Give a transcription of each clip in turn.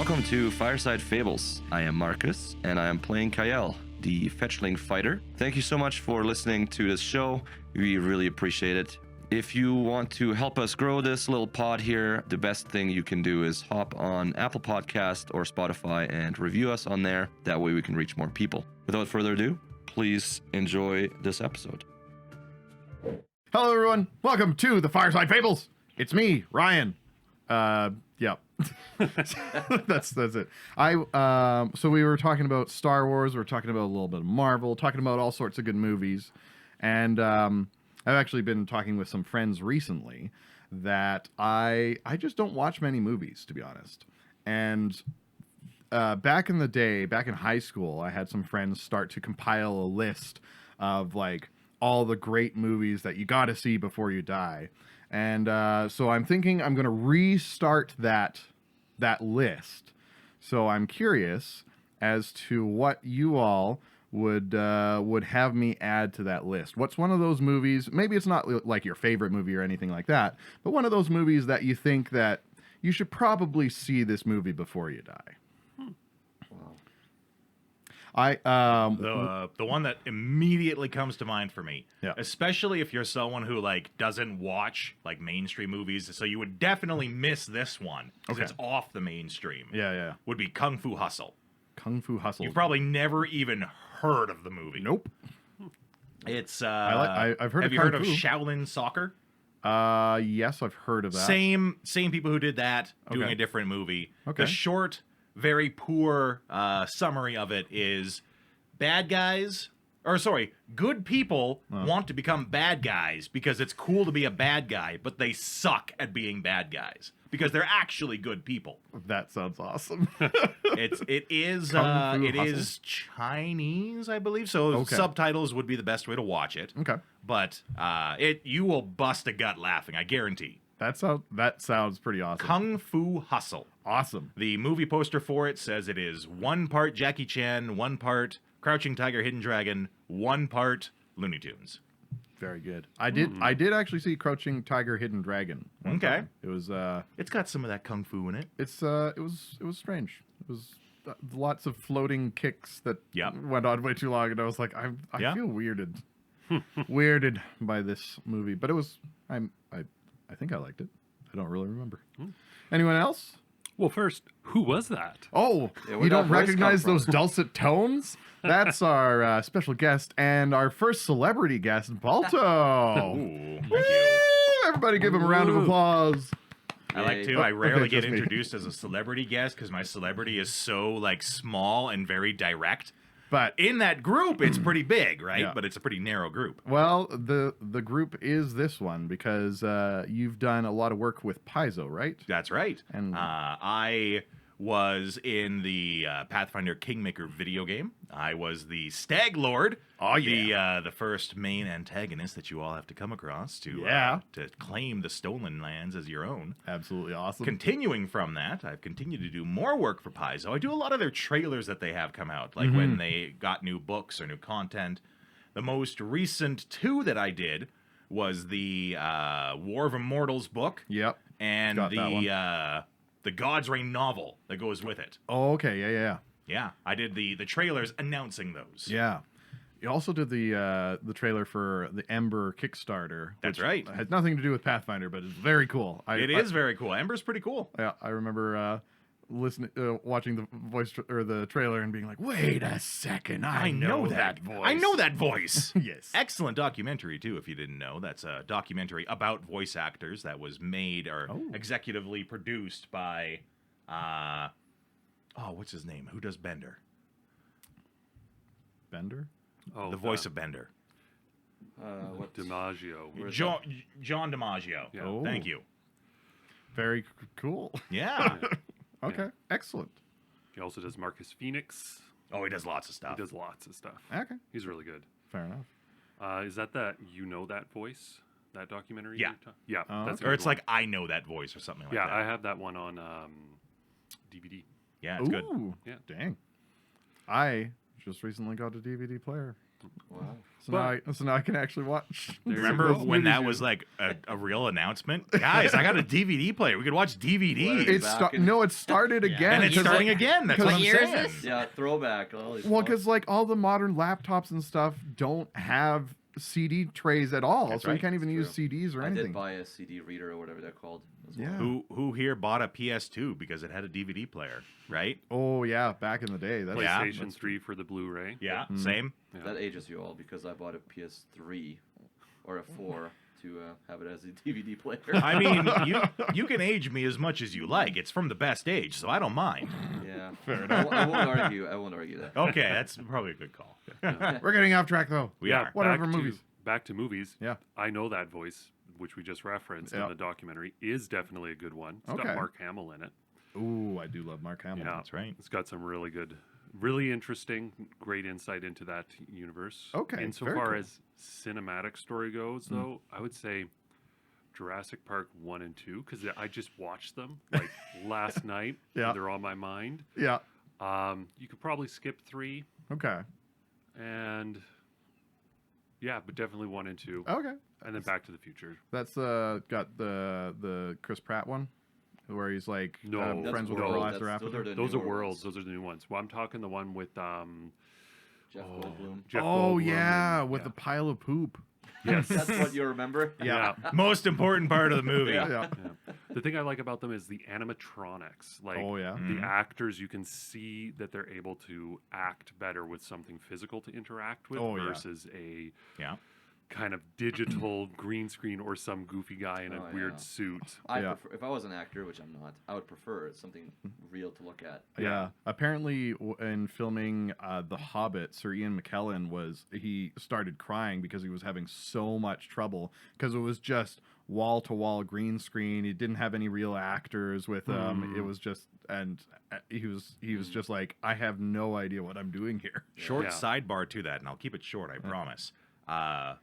Welcome to Fireside Fables. I am Marcus, and I am playing Kyle, the fetchling fighter. Thank you so much for listening to this show. We really appreciate it. If you want to help us grow this little pod here, the best thing you can do is hop on Apple Podcast or Spotify and review us on there. That way we can reach more people. Without further ado, please enjoy this episode. Hello, everyone. Welcome to the Fireside Fables. It's me, Ryan. Yeah. that's it. So we were talking about Star Wars. We were talking about a little bit of Marvel, talking about all sorts of good movies. And I've actually been talking with some friends recently that I just don't watch many movies, to be honest. And back in the day, back in high school, I had some friends start to compile a list of like all the great movies that you got to see before you die. And so I'm thinking I'm going to restart that list. So I'm curious as to what you all would have me add to that list. What's one of those movies? Maybe it's not like your favorite movie or anything like that, but one of those movies that you think that you should probably see this movie before you die. The one that immediately comes to mind for me, Yeah. especially if you're someone who like doesn't watch like mainstream movies, so you would definitely miss this one because it's off the mainstream. Yeah. Would be Kung Fu Hustle. Kung Fu Hustle. You've probably never even heard of the movie. Nope. It's I've heard. Have you heard of Shaolin Soccer? Yes, I've heard of that. Same people who did that doing Okay. a different movie. Okay. The short, very poor summary of it is good people want to become bad guys because it's cool to be a bad guy, but they suck at being bad guys because they're actually good people. That sounds awesome. It is Kung Fu Hustle? Chinese, I believe. So subtitles would be the best way to watch it. Okay. But you will bust a gut laughing, I guarantee. That sounds pretty awesome. Kung Fu Hustle. Awesome. The movie poster for it says it is 1 part Jackie Chan, 1 part Crouching Tiger, Hidden Dragon, 1 part Looney Tunes. Very good. I did actually see Crouching Tiger, Hidden Dragon. one Okay. time. It was It's got some of that kung fu in it. it was strange. It was lots of floating kicks that Yep. went on way too long, and I was like, I Yeah. feel weirded by this movie. But it was I think I liked it. I don't really remember. Anyone else? Well, first, who was that? Oh, Yeah, where'd you don't that voice come recognize from? those dulcet tones? That's our special guest and our first celebrity guest, Balto. Ooh, thank Woo! you. Everybody give him a round of Woo. applause. I like to. Oh, I rarely okay, get just me. introduced as a celebrity guest because my celebrity is so like small and very direct. But In that group, it's pretty big, right? Yeah. But it's a pretty narrow group. well, the group is this one because you've done a lot of work with Paizo, right? That's right. And- I was in the Pathfinder Kingmaker video game. I was the Stag Lord. Oh, yeah. The first main antagonist that you all have to come across to to claim the stolen lands as your own. Absolutely awesome. Continuing from that, I've continued to do more work for Paizo. I do a lot of their trailers that they have come out, like when they got new books or new content. The most recent 2 that I did was the War of Immortals book Yep. and Got that one. the God's Reign novel that goes with it. Oh, okay. Yeah. Yeah, I did the trailers announcing those. Yeah. You also did the trailer for the Ember Kickstarter. That's which right. Has nothing to do with Pathfinder, but it's very cool. It is very cool. Ember's pretty cool. Yeah, I remember watching the voice or the trailer and being like, "Wait a second, I know that voice. I know that voice. Yes. Excellent documentary too. If you didn't know, that's a documentary about voice actors that was made or executively produced by, what's his name? Who does Bender? Bender. Oh, The voice of Bender. DiMaggio. John DiMaggio. Yeah. Oh. Thank you. Very cool. Yeah. Okay, excellent. He also does Marcus Phoenix. Oh, he does lots of stuff. He does lots of stuff. Okay, He's really good. fair enough. Is that that voice? That documentary? Yeah. Yeah. Oh, That's a Or good it's one. like I know that voice or something like Yeah, that. I have that one on DVD. Yeah, it's good. Ooh, Yeah. dang. I just recently got a DVD player. Wow. So now I can actually watch. There you Remember go. when that movies was like a real announcement? Guys, I got a DVD player. We could watch DVDs. It Back in- it started Yeah. again. and it's 'cause, starting like, again. That's because- what I'm What year is saying. this? Yeah, throwback. Holy Well, fuck. because like all the modern laptops and stuff don't have CD trays at all, That's so you right. can't even use True. CDs or I anything. did buy a CD reader or whatever they're called. as Yeah. well. Who here bought a PS2 because it had a DVD player, right? Oh yeah, back in the day. That's Yeah. PlayStation 3 for the Blu-ray. Yeah, Mm-hmm. same. Yeah. That ages you all because I bought a PS3 or a 4 to have it as a DVD player. I mean, you can age me as much as you like. It's from the best age, so I don't mind. Yeah. Fair enough. I won't argue. I won't argue that. Okay, that's probably a good call. We're getting off track though. We Yeah, are. Whatever back to- movies. Back to movies. Yeah. I know that voice, which we just referenced Yeah. in the documentary, is definitely a good one. It's Okay. got Mark Hamill in it. Ooh, I do love Mark Hamill. Yeah. That's right. It's got some really good, really interesting, great insight into that universe. Okay, very Insofar cool. as cinematic story goes, though, I would say Jurassic Park 1 and 2, because I just watched them like last night. Yeah. They're on my mind. Yeah. You could probably skip 3 Okay. and yeah, but definitely 1 and 2. Okay. And then Back to the Future. That's got the Chris Pratt one, where he's like No, That's friends with World. Earl after That's- after. those are the Those are newer worlds. ones. Those are the new ones. Well, I'm talking the one with Jeff Goldblum. Jeff Oh Goldblum yeah, and- with the pile of poop. Yes. That's what you remember? Yeah. Most important part of the movie. Yeah. Yeah. Yeah. The thing I like about them is the animatronics. Like Oh yeah. Mhm. the actors, you can see that they're able to act better with something physical to interact with Oh, yeah. versus a Yeah. kind of digital green screen or some goofy guy in a Oh, weird yeah. suit. I Yeah. prefer, if I was an actor, which I'm not, I would prefer something real to look at. Yeah. Apparently, in filming The Hobbit, Sir Ian McKellen he started crying because he was having so much trouble because it was just wall to wall green screen. He didn't have any real actors with him. It was just, and he was just like, I have no idea what I'm doing here. Short Yeah. sidebar to that, and I'll keep it short, I promise.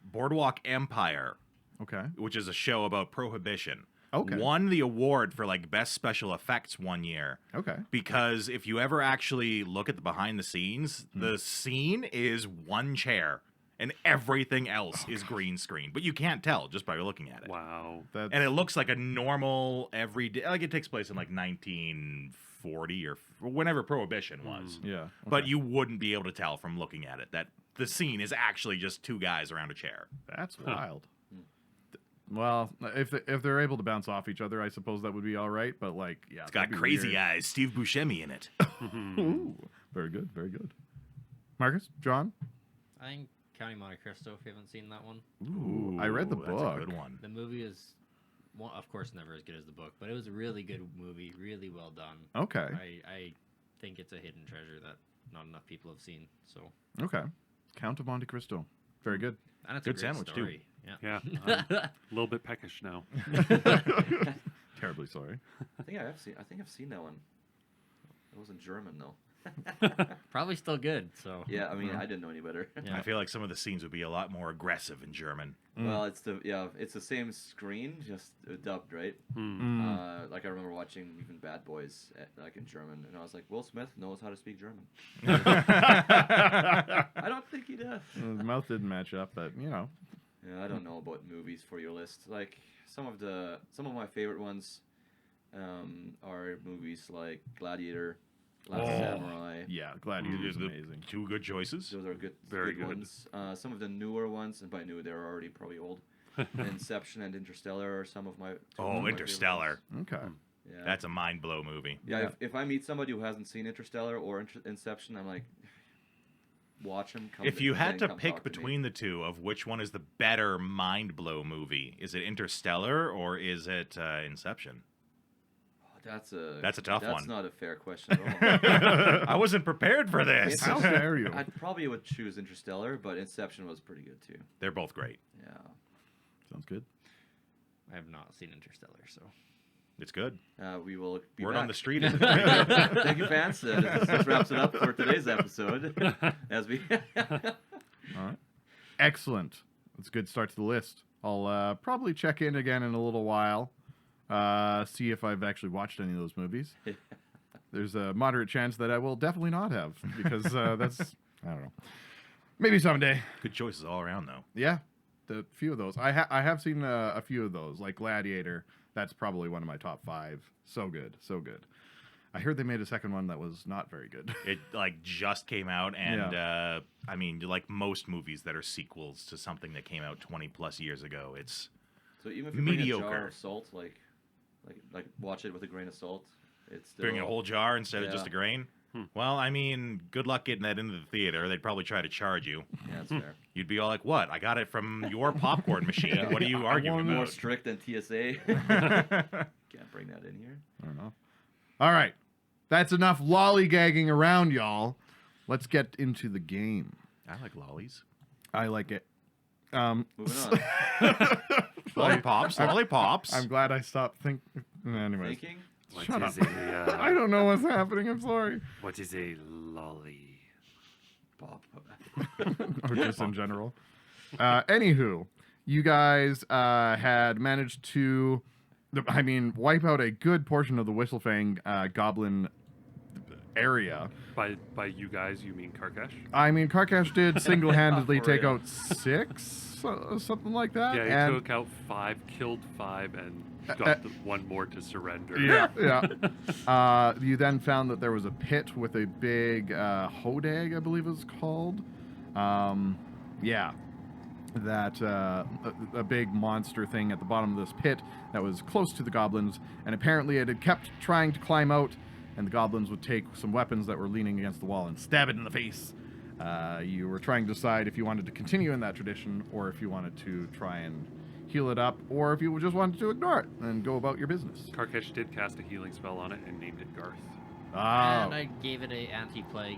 Boardwalk Empire, Okay. which is a show about prohibition, Okay. won the award for like best special effects one year. Okay. Because if you ever actually look at the behind the scenes, the scene is one chair and everything else is green screen, but you can't tell just by looking at it. Wow. That's, And it looks like a normal everyday, like it takes place in like 1940 or whenever Prohibition was. yeah. But okay. you wouldn't be able to tell from looking at it that the scene is actually just two guys around a chair. That's wild. Well, if they're able to bounce off each other, I suppose that would be all right. But like, yeah, It's got crazy eyes, Steve Buscemi in it. Ooh, very good, very good. Marcus, John. I think County Monte Cristo, if you haven't seen that one. Ooh, I read the That's book. a good one. The movie is, well, of course, never as good as the book, but it was a really good movie, really well done. Okay. I think it's a hidden treasure that not enough people have seen. So, Okay. Count of Monte Cristo. Very good. and it's Good a great sandwich, too. story. Yeah. Yeah. I'm a little bit peckish now. Terribly sorry. I think I've seen that one. It wasn't German though. Probably still good. So, Yeah, I mean, I didn't know any better. yeah. I feel like some of the scenes would be a lot more aggressive in German. Well, it's the same screen, just dubbed, right? Mm. Like I remember watching even Bad Boys, like in German, and I was like, Will Smith knows how to speak German. I don't think he does. The mouth didn't match up, but you know. Yeah, I don't know about movies for your list. Like some of my favorite ones are movies like Gladiator, Last Samurai. Yeah, Gladiator is amazing. Two good choices. Those are good, Very good good. ones. Some of the newer ones, and by new they're already probably old. Inception and Interstellar are some of my. two of my favorite Interstellar. ones. Okay. Yeah. That's a mind blow movie. Yeah, Yeah. if I meet somebody who hasn't seen Interstellar or Inception, I'm like, watch them. If you had to pick between the two of which one is the better mind blow movie, is it Interstellar or is it Inception? That's a tough one. That's not a fair question at all. I wasn't prepared for this. How dare you? I probably would choose Interstellar, but Inception was pretty good too. They're both great. Yeah. Sounds good. I have not seen Interstellar, so. It's good. We will be Word back. on the street. Thank you, fans. This wraps it up for today's episode. As we All right. Excellent. That's a good start to the list. I'll probably check in again in a little while. See if I've actually watched any of those movies. There's a moderate chance that I will definitely not have because that's I don't know. Maybe someday. Good choices all around, though. Yeah, the few of those. I have seen a few of those, like Gladiator. That's probably one of my top 5. So good, so good. I heard they made a second one that was not very good. It just came out, and I mean, like most movies that are sequels to something that came out 20+ years ago, it's So even if you bring a jar mediocre. of salt, like watch it with a grain of salt, it's still Bring a whole jar instead of just Yeah. a grain. Well, I mean, good luck getting that into the theater. They'd probably try to charge you. Yeah, that's fair. You'd be all like, "What? I got it from your popcorn machine. What are you arguing More about?" strict than TSA. Can't bring that in here. I don't know. All right, that's enough lollygagging around, y'all. Let's get into the game. I like lollies. I like it. Moving on. Lollipops, lollipops. I'm glad I stopped thinking. Anyways, Thinking. What Shut is up. a, I don't know what's happening. I'm sorry. what is a lolly? Pop. Or just in general. Anywho, you guys had managed to, wipe out a good portion of the Whistlefang Goblin area. By you guys, you mean Karkash? I mean, Karkash did single-handedly For take real. out 6, something like that. Yeah, he and took out 5, killed 5, and got one more to surrender. yeah. You then found that there was a pit with a big hodag, I believe it was called. That a big monster thing at the bottom of this pit that was close to the goblins, and apparently it had kept trying to climb out, and the goblins would take some weapons that were leaning against the wall and stab it in the face. You were trying to decide if you wanted to continue in that tradition, or if you wanted to try and heal it up, or if you just wanted to ignore it and go about your business. Karkash did cast a healing spell on it and named it Garth. And I gave it a anti-plague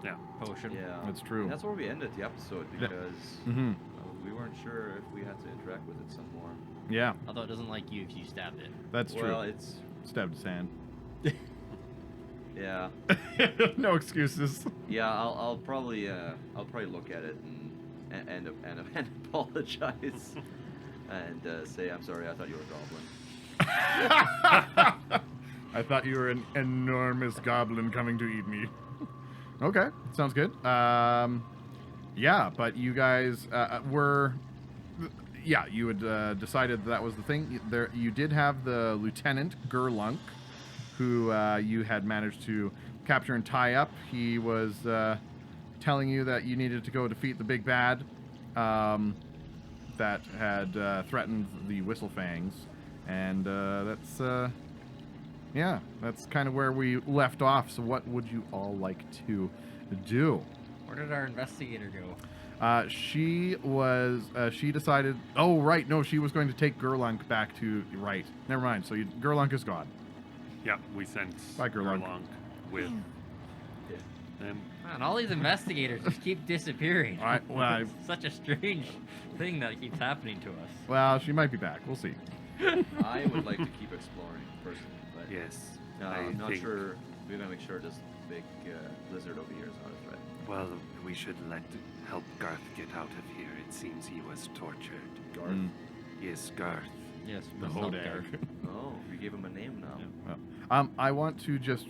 Yeah. potion. Yeah, That's true. That's where we ended the episode because Mm-hmm. we weren't sure if we had to interact with it some more. Yeah, Although it doesn't like you if you stabbed it. that's Well, true. it's Stabbed sand. yeah, No excuses. yeah. I'll probably look at it and apologize and say I'm sorry. I thought you were a goblin. I thought you were an enormous goblin coming to eat me. Okay, sounds good. Yeah, but you guys were... Yeah, you had decided that was the thing. You did have the Lieutenant, Gerlunk, who you had managed to capture and tie up. He was telling you that you needed to go defeat the big bad that had threatened the Whistlefangs. And that's kind of where we left off. So what would you all like to do? Where did our investigator go? She decided, oh, right, no, she was going to take Gerlunk back to, right. Never mind, so Gerlunk is gone. Yeah, we sent Bye, Gerlunk. with Yeah. them. Man, all these investigators just keep disappearing. All right, well, It's such a strange thing that keeps happening to us. well, she might be back. We'll see. I would like to keep exploring personally, but Yes. I'm not think- sure. We gotta make sure this big blizzard over here is not a threat. Well, we should help Garth get out of here. It seems he was tortured. Garth. Mm. Yes, Garth. Yes, The let's help Hodag. Garth. Oh, we gave him a name now. I want to just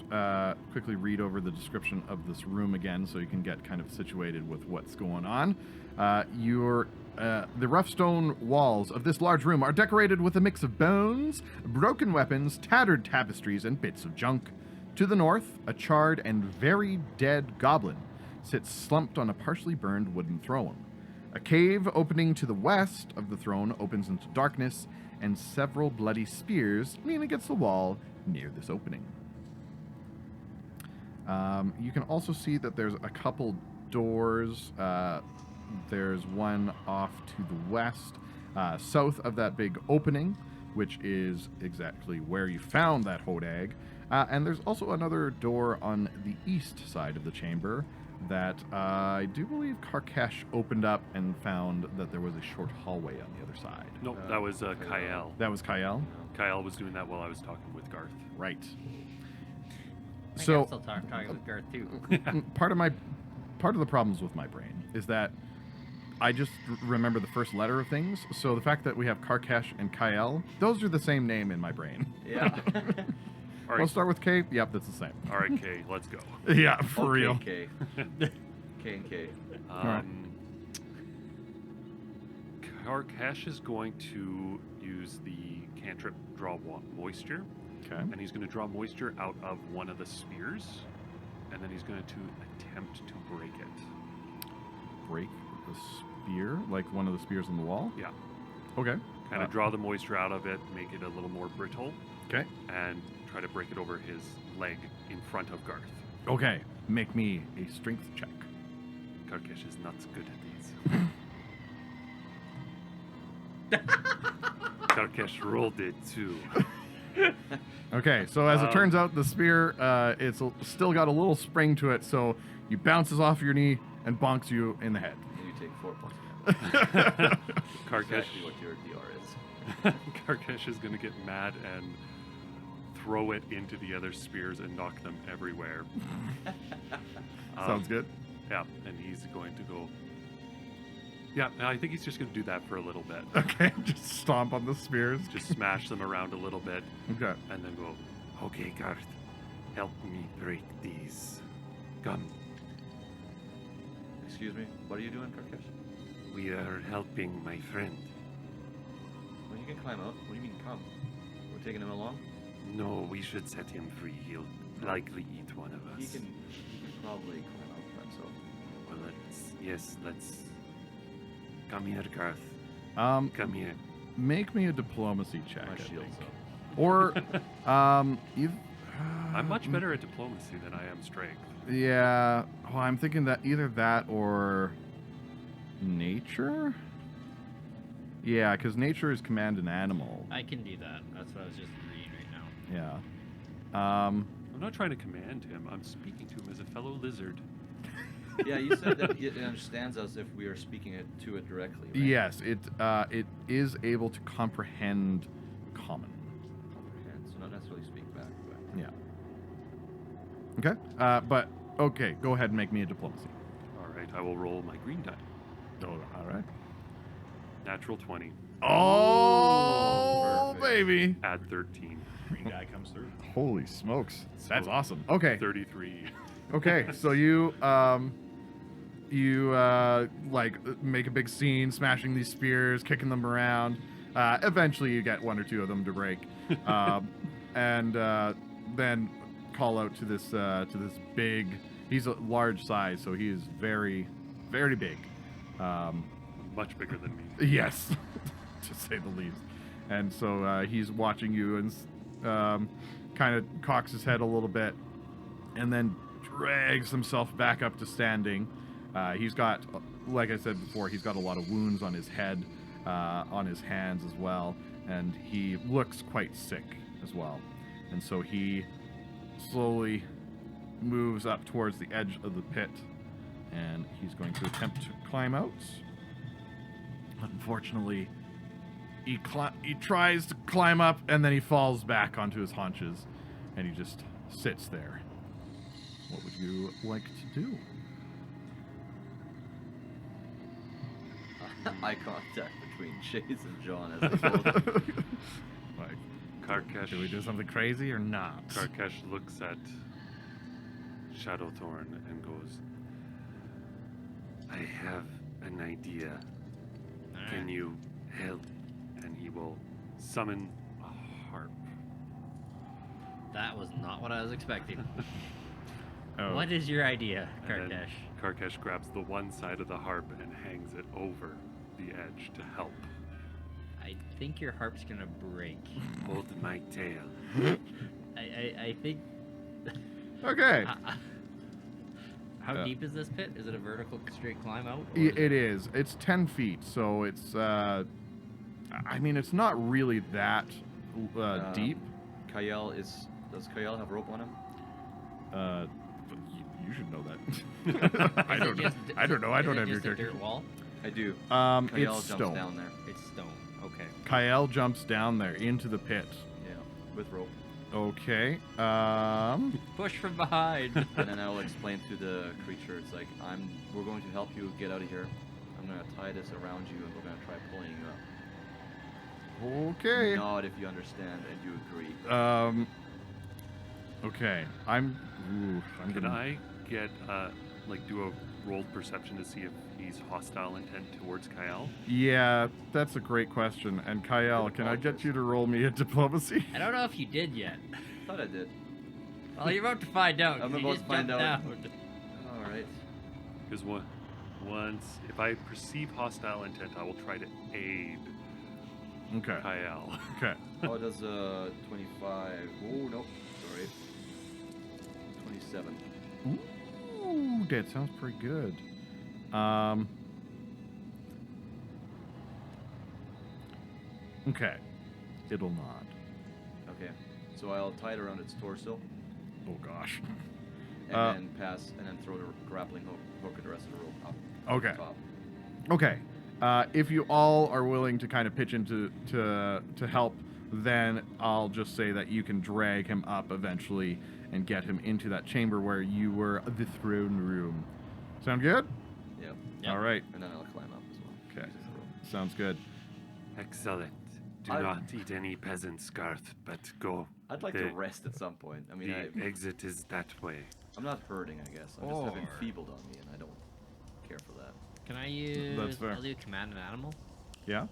quickly read over the description of this room again so you can get kind of situated with what's going on. The rough stone walls of this large room are decorated with a mix of bones, broken weapons, tattered tapestries, and bits of junk. To the north, a charred and very dead goblin sits slumped on a partially burned wooden throne. A cave opening to the west of the throne opens into darkness, and several bloody spears lean against the wall near this opening. You can also see that there's a couple doors. There's one off to the west, south of that big opening, which is exactly where you found that hodag. And there's also another door on the east side of the chamber that I do believe Karkash opened up and found that there was a short hallway on the other side. Nope, that was Kyle. That was Kyle? Kyle was doing that while I was talking with Garth. Right. I think So I'm still talking with Garth too. part of the problems with my brain is that I just remember the first letter of things. So the fact that we have Karkash and Kyle, those are the same name in my brain. Yeah. All We'll right, start with K. Yep, that's the same. all right, Kay, let's go. Yeah, for real. K. K and K. right. Karkesh is going to use the cantrip draw moisture, Okay. and he's going to draw moisture out of one of the spears, and then he's going to attempt to break it. Break the spear, like one of the spears on the wall. Yeah. Okay. Kind of draw the moisture out of it, make it a little more brittle, Okay. and try to break it over his leg in front of Garth. Okay. Make me a strength check. Karkesh is not good at these. Karkesh rolled it too. Okay, so as it turns out, the spear, still got a little spring to it, so he bounces off your knee and bonks you in the head. And you take 4 points of damage. Karkesh, Exactly what your DR is. Karkesh is going to get mad and throw it into the other spears and knock them everywhere. Sounds good. Yeah, and he's going to go. Yeah, I think he's just going to do that for a little bit. Okay, just stomp on the spears. Just smash them around a little bit, Okay. and then go. Okay, Garth, help me break these. Come, Excuse me, what are you doing, Karkesh? we are helping my friend. Well, you can climb out. What do you mean come? We're taking him along? No, we should set him free. He'll likely eat one of us. He can probably climb out by himself. Well, let's. Come here, Garth. Come here. Make me a diplomacy check. My I shield's think. up. Or, I'm much better at diplomacy than I am strength. Yeah. Well, I'm thinking that either that or nature. Yeah, because nature is command an animal. I can do that. That's what I was just reading right now. Yeah. I'm not trying to command him. I'm speaking to him as a fellow lizard. Yeah, you said that it understands us if we are speaking it to it directly, right? Yes, it is able to comprehend common. Comprehend, so not necessarily speak back, but... Yeah. Okay. But okay, go ahead and make me a diplomacy. All right, I will roll my green die. Oh, all right. Natural 20. Oh, Perfect. baby! Add 13. Green guy comes through. Holy smokes, that's So, awesome. Okay. 33. Okay, so you like make a big scene, smashing these spears, kicking them around. Eventually, you get one or two of them to break, and then call out to this big. He's a large size, so he is very, very big. Much bigger than me. Yes, to say the least. And so he's watching you and kind of cocks his head a little bit, and then drags himself back up to standing. He's got, like I said before, he's got a lot of wounds on his head, on his hands as well, and he looks quite sick as well. And so he slowly moves up towards the edge of the pit, and he's going to attempt to climb out. Unfortunately, he tries to climb up, and then he falls back onto his haunches, and he just sits there. What would you like to do? Eye contact between Chase and John as they both... Like, Karkesh. should we do something crazy or not? Karkesh looks at Shadowthorn and goes, I have an idea. Alright. Can you help? and he will summon a harp. That was not what I was expecting. Oh. What is your idea, And then Karkesh? Karkesh grabs the one side of the harp and hangs it over the edge to help. I think your harp's gonna break. Hold my tail. I think. Okay. How deep is this pit? Is it a vertical straight climb out? or It is. It's 10 feet, so it's. I mean, it's not really that deep. Kyle is... Does Kyle have rope on him? But you should know that. I Is it don't know. just- I don't know. I is don't it have your just a character. dirt wall? I do. Kyle Kyle it's jumps stone. down there. It's stone. Okay. Kyle jumps down there into the pit. Yeah, with rope. Okay. Push from behind. And then I'll explain to the creature, it's like, we're going to help you get out of here. I'm going to tie this around you and we're going to try pulling you up. Okay. Nod if you understand and you agree. Okay. I'm Can gonna. I get, do a rolled perception to see if he's hostile intent towards Kyle? Yeah, that's a great question. And Kyle, can I get you to roll me a diplomacy? I don't know if you did yet. Thought I did. Well, you're about to find out. 'cause I'm you about just to find jumped out. out. All right. Because once, if I perceive hostile intent, I will try to aid Okay. Kyle. Okay. Oh, it does 25. Oh, nope. Sorry. 27. Ooh, that sounds pretty good. Okay. It'll nod. Okay. So I'll tie it around its torso Oh gosh. and then pass and then throw the grappling hook at the rest of the rope up. Okay. Top. Okay. If you all are willing to kind of pitch into to help, then I'll just say that you can drag him up eventually and get him into that chamber where you were, the throne room. Sound good? Yep. Yep. All right. And then I'll climb up as well. Okay. using the rope. Sounds good. Excellent. Do I- not eat any peasants, Garth, but go. I'd like The- to rest at some point. I mean, The exit is that way. I'm not hurting, I guess. I'm just I've been Or- feebled on me, and I don't care for that. Can I use? That's fair. I'll do command an animal. Yeah.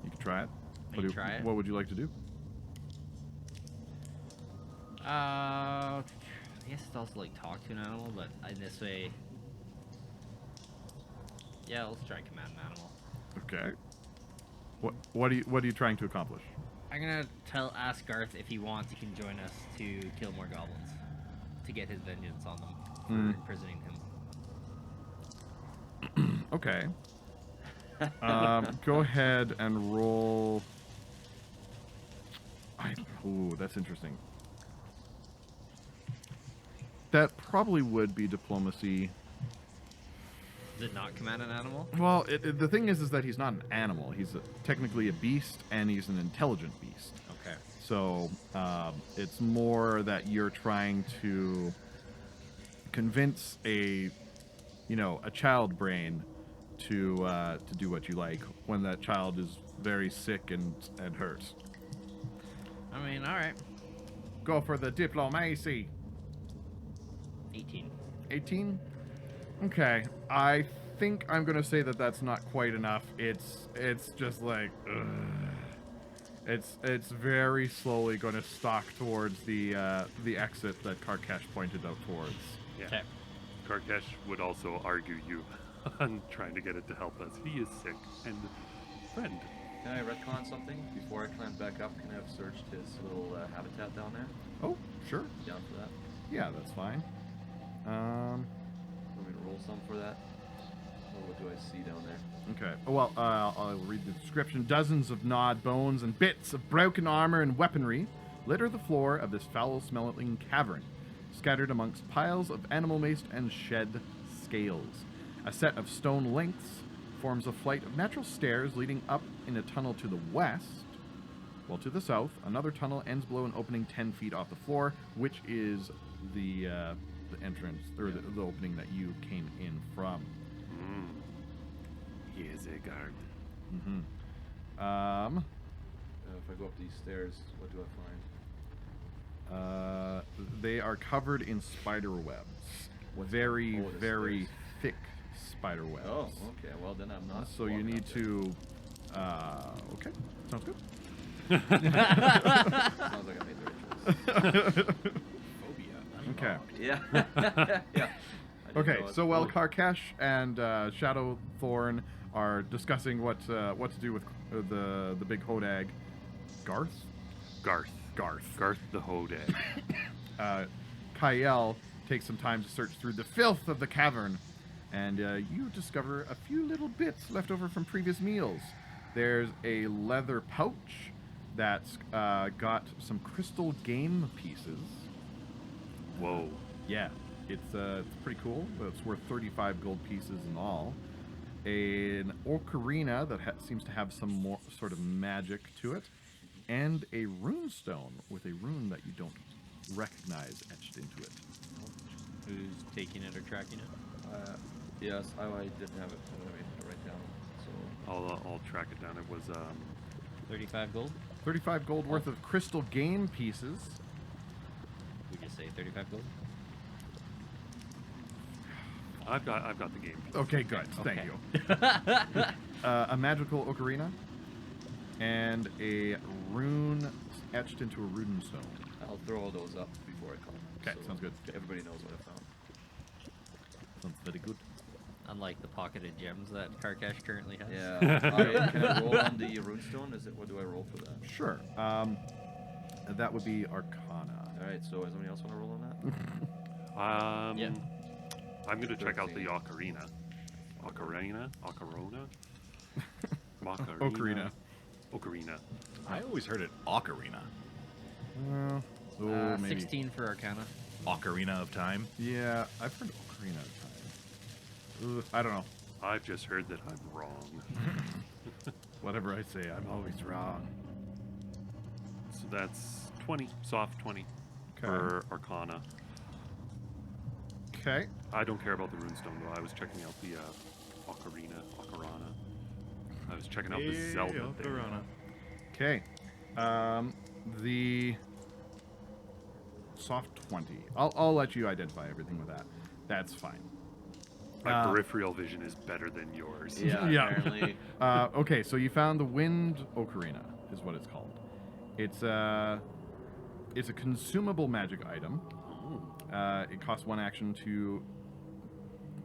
You can try it. I can try it. What would you like to do? I guess it's also like talk to an animal, but in this way. Yeah, let's try command an animal. Okay. What are you trying to accomplish? I'm gonna ask Garth if he wants, he can join us to kill more goblins, to get his vengeance on them for imprisoning him. Okay. Go ahead and roll. Ooh, that's interesting. That probably would be diplomacy. Is it not command an animal? Well, the thing is that he's not an animal. He's technically a beast, and he's an intelligent beast. Okay. So it's more that you're trying to convince a child brain to do what you like when that child is very sick and hurt. I mean, all right. Go for the diplomacy. 18. 18? Okay. I think I'm gonna say that that's not quite enough. It's just like it's very slowly going to stalk towards the exit that Karkesh pointed out towards. Yeah. Okay. Karkesh would also argue you on trying to get it to help us. He is sick and friend. Can I retcon something? Before I climb back up, can I have searched his little habitat down there? Oh, sure. Down for that? Yeah, that's fine. Want me to roll some for that? Or what do I see down there? Okay. Well, I'll read the description. Dozens of gnawed bones and bits of broken armor and weaponry litter the floor of this foul-smelling cavern, scattered amongst piles of animal waste and shed scales. A set of stone lengths forms a flight of natural stairs leading up in a tunnel to the west, while to the south, another tunnel ends below an opening 10 feet off the floor, which is the entrance, or the opening that you came in from. He is a guard. Mm-hmm. If I go up these stairs, what do I find? They are covered in spider webs. Very, the very stairs. thick spider webs. Oh, okay. Well, then I'm not. So you walking need up there. to. Okay, sounds good. Sounds like I made the right choice. Okay. Yeah. yeah. I didn't Okay. know it. So while Karkesh and Shadowthorn are discussing what to do with the big hodag, Garth Garth the Hodag. Kyle takes some time to search through the filth of the cavern, and you discover a few little bits left over from previous meals. There's a leather pouch that's got some crystal game pieces. Whoa. Yeah, it's pretty cool. It's worth 35 gold pieces in all. An ocarina that seems to have some more sort of magic to it, and a rune stone with a rune that you don't recognize etched into it. Who's taking it or tracking it? Yes, I didn't have it. I don't have anything to write down. So I'll track it down. It was 35 gold? 35 gold worth of crystal game pieces. We just say 35 gold? I've got the game. Okay, good. Thank Okay. you. A magical ocarina and a rune etched into a rune stone. I'll throw all those up before I come. Okay, sounds good. Everybody knows what I found. Sounds very good. Unlike the pocketed gems that Karkash currently has. Yeah. Alright, can I roll on the runestone? What do I roll for that? Sure. That would be Arcana. Alright, so does somebody else want to roll on that? Yeah. I'm gonna check out the 13. ocarina. Ocarina? Ocarona? Ocarina. Ocarina. I always heard it Ocarina. Oh, maybe. 16 for Arcana. Ocarina of Time. Yeah, I've heard Ocarina of Time. I don't know. I've just heard that I'm wrong. Whatever I say, I'm always wrong. So that's 20, soft 20 Okay. for Arcana. Okay. I don't care about the runestone though. I was checking out the Ocarina. I was checking out the Zelda thing. Okay. The soft 20. I'll let you identify everything with that. That's fine. My peripheral vision is better than yours. Yeah, Yeah. apparently. Okay, so you found the wind ocarina, is what it's called. It's a consumable magic item. It costs 1 action to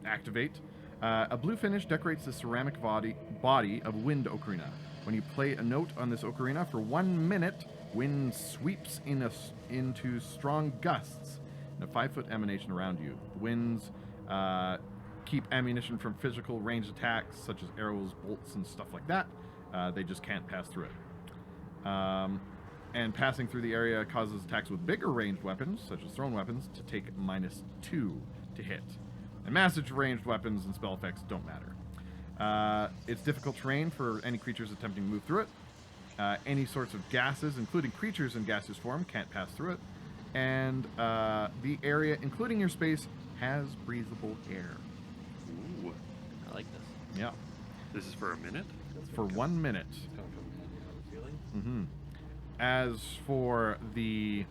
activate. A blue finish decorates the ceramic body of wind ocarina. When you play a note on this ocarina for 1 minute, wind sweeps into strong gusts in a 5-foot emanation around you. The winds keep ammunition from physical ranged attacks, such as arrows, bolts, and stuff like that. They just can't pass through it. And passing through the area causes attacks with bigger ranged weapons, such as thrown weapons, to take -2 to hit. And massive ranged weapons and spell effects don't matter. It's difficult terrain for any creatures attempting to move through it. Any sorts of gases, including creatures in gaseous form, can't pass through it. And the area, including your space, has breathable air. Ooh. I like this. Yeah. This is for a minute? For 1 minute. It's kind of coming in, I have a feeling. Mm-hmm. As for the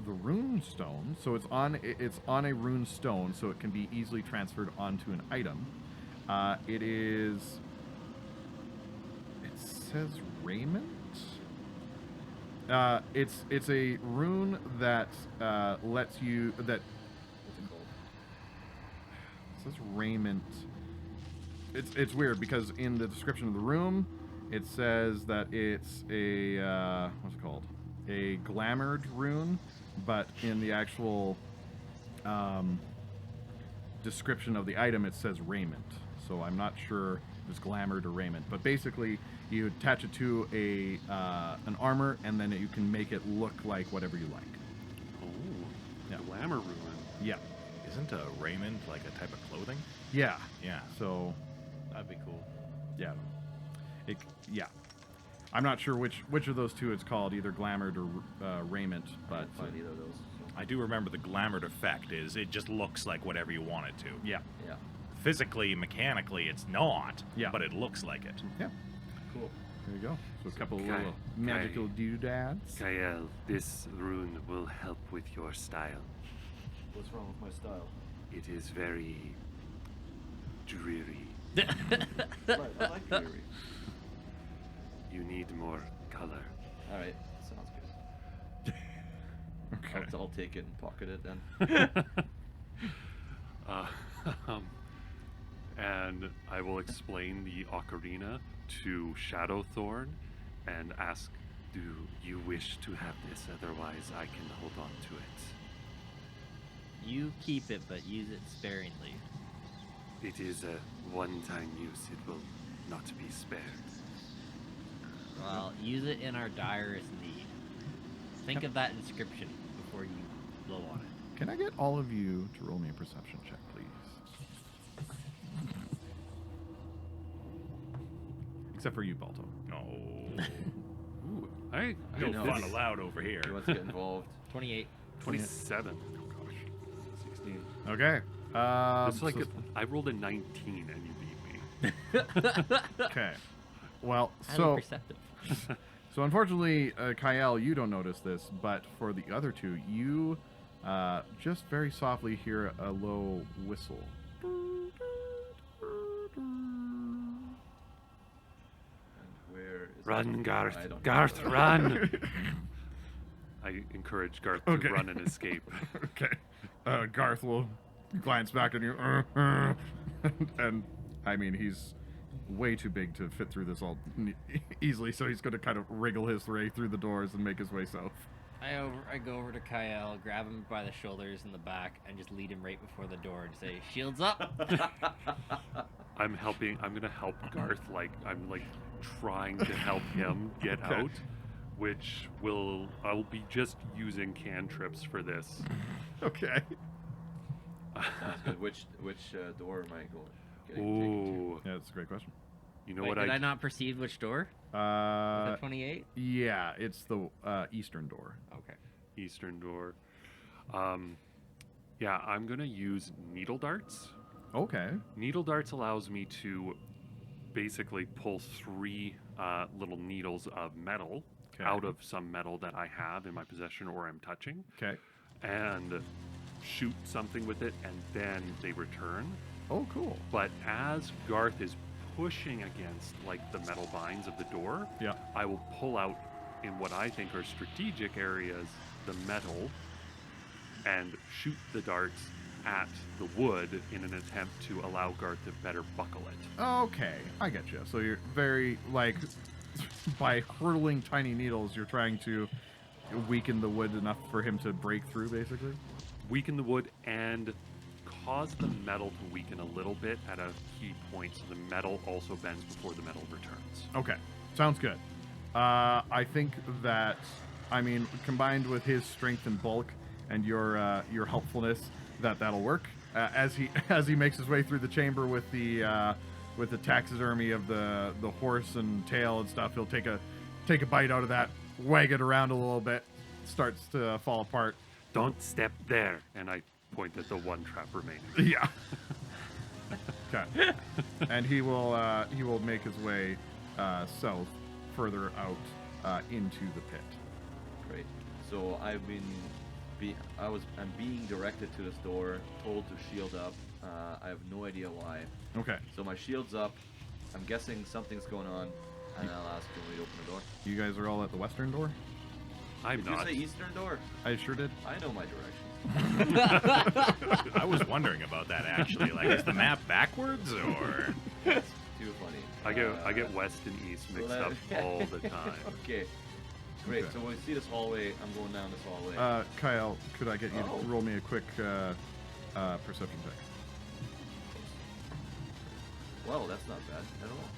rune stone, so it's on a rune stone, so it can be easily transferred onto an item. It says raiment. It's a rune that lets you that. What's it called? It says raiment. It's weird because in the description of the room, it says that it's a what's it called? A glamored rune, but in the actual description of the item, it says raiment. So I'm not sure if it's glamored or raiment, but basically you attach it to an armor, and then you can make it look like whatever you like. Oh. Yeah. Glamour ruin. Yeah, Isn't a raiment like a type of clothing? yeah. Yeah. So That'd be cool. yeah, yeah. I'm not sure which of those two it's called, either glamored or raiment, I but can't find either of those. So. I do remember the glamored effect is it just looks like whatever you want it to. yeah, Yeah. Physically, mechanically, it's not. Yeah. But it looks like it. yeah. Cool. There you go. So a couple of Okay, little magical okay. doodads. Kael, this rune will help with your style. What's wrong with my style? It is very dreary. Right, I like theory. You need more color. All right, sounds good. Okay. I'll take it and pocket it then. Uh, and I will explain the ocarina to Shadowthorn and ask, Do you wish to have this? Otherwise, I can hold on to it. You keep it, but use it sparingly. It is a one-time use. It will not be spared. Well, use it in our direst need. Think of that inscription before you blow on it. Can I get all of you to roll me a perception check, please? Except for you, Balto. No. ooh, I No know. fun allowed over here. He wants to get involved. 28. 27. Oh gosh. 16. Okay. It's like so- I rolled a 19 and you beat me. okay. Well, Highly so perceptive. unfortunately, Kael, you don't notice this, but for the other two, you just very softly hear a low whistle. And where is Run, it? Garth. I don't Garth, know. run. I encourage Garth Okay. to run and escape. Okay. Garth will glance back at you. And, I mean, he's way too big to fit through this all easily, so he's going to kind of wriggle his way through the doors and make his way south. I go over to Kyle, grab him by the shoulders in the back, and just lead him right before the door and say, "Shields up!" I'm gonna help Garth. I'm trying to help him get Okay. out, which I'll be just using cantrips for this. Okay. Sounds good. Which door am I getting taken Ooh, Yeah, that's a great question. you know Wait, what did I not perceive which door? Was that 28? Yeah, it's the eastern door. Okay. Eastern door. Yeah, I'm gonna use needle darts. Okay. Needle darts allows me to basically pull 3 little needles of metal Okay. out of some metal that I have in my possession or I'm touching, Okay. and shoot something with it, and then they return. Oh, cool. But as Garth is pushing against the metal binds of the door, Yeah. I will pull out in what I think are strategic areas the metal and shoot the darts at the wood in an attempt to allow Garth to better buckle it. Okay, I get you. So you're very, by hurling tiny needles, you're trying to weaken the wood enough for him to break through, basically? Weaken the wood and cause the metal to weaken a little bit at a key point so the metal also bends before the metal returns. Okay, sounds good. I think that, combined with his strength and bulk and your helpfulness, that'll work. As he makes his way through the chamber with the taxidermy of the horse and tail and stuff, he'll take a bite out of that, wag it around a little bit, starts to fall apart. Don't step there, and I point at the one trap remaining. Yeah. Okay. And he will make his way south, further out into the pit. Great. So I'm being directed to this door, told to shield up. I have no idea why. Okay. So my shield's up. I'm guessing something's going on, and I'll ask him to open the door. You guys are all at the western door? I'm Did not. you say eastern door? I sure did. I know my directions. I was wondering about that actually. Is the map backwards or? That's too funny. I get west and east mixed up all the time. Okay. Great. Okay. So when we see this hallway, I'm going down this hallway. Kyle, could I get you Oh. to roll me a quick perception check? Well, that's not bad at all.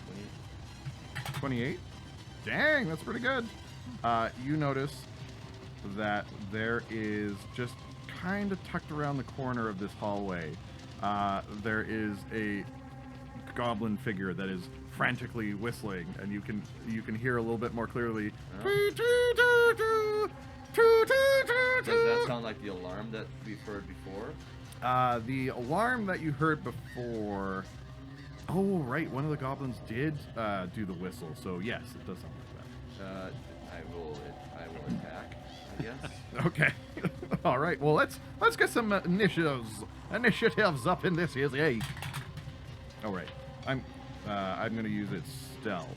28. 28? Dang, that's pretty good. You notice that there is just kind of tucked around the corner of this hallway, there is a goblin figure that is frantically whistling, and you can hear a little bit more clearly. Does that sound like the alarm that we've heard before? The alarm that you heard before. Oh, right. One of the goblins did do the whistle, so yes, it does sound like I will attack, I guess. Okay. All right. Well, let's get some initiatives up in this here. Hey. All right. I'm going to use its stealth,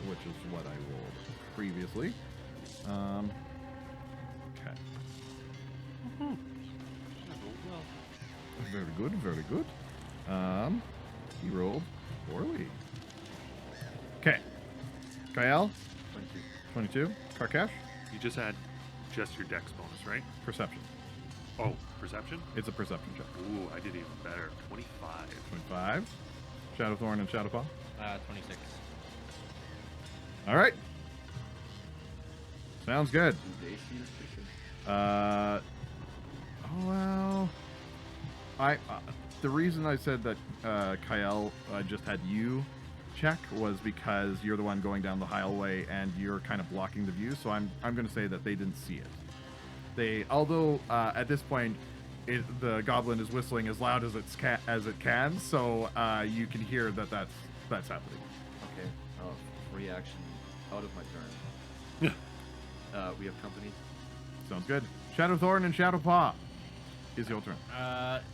which is what I rolled previously. Okay. Very good. Very good. He rolled poorly. Okay. Kyle, 22. Karkash, You just had just your dex bonus, right? perception. Oh, perception? It's a perception check. Ooh, I did even better. 25. 25. Shadowthorn and Shadowpaw. 26. All right. Sounds good. Do they see this picture? Oh well. The reason I said that Kyle just had you check was because you're the one going down the hallway and you're kind of blocking the view. So I'm going to say that they didn't see it. Although at this point, the goblin is whistling as loud as it can, so you can hear that's happening. Okay. Free action out of my turn. We have company. Sounds good. Shadow Thorn and Shadow Paw. Is your turn.